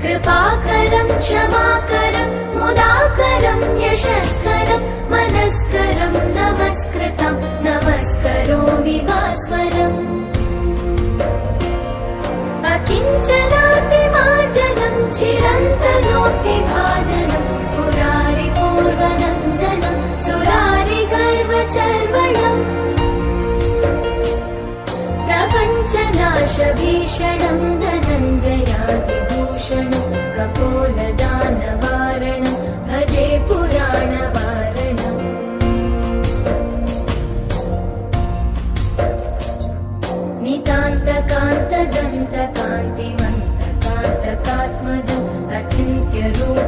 कृपाकरं क्षमाकरं मुदाकरं यशस्करं मनस्करं नमस्कृतं नमस्करोमि भास्वरम् अकिञ्चनातिमार्जनं चिरन्तनोक्तिभाजनं पुरारिपूर्वनन्दनं सुरारिगर्वचर्वणम् प्रपञ्चनाशभीषणं धनञ्जयादिभूषणं कपोलदानवारणं भजे पुराणवारणम् नितान्तकान्तदन्तकान्तिमन्तकान्तकात्मजम् अचिन्त्यरूपं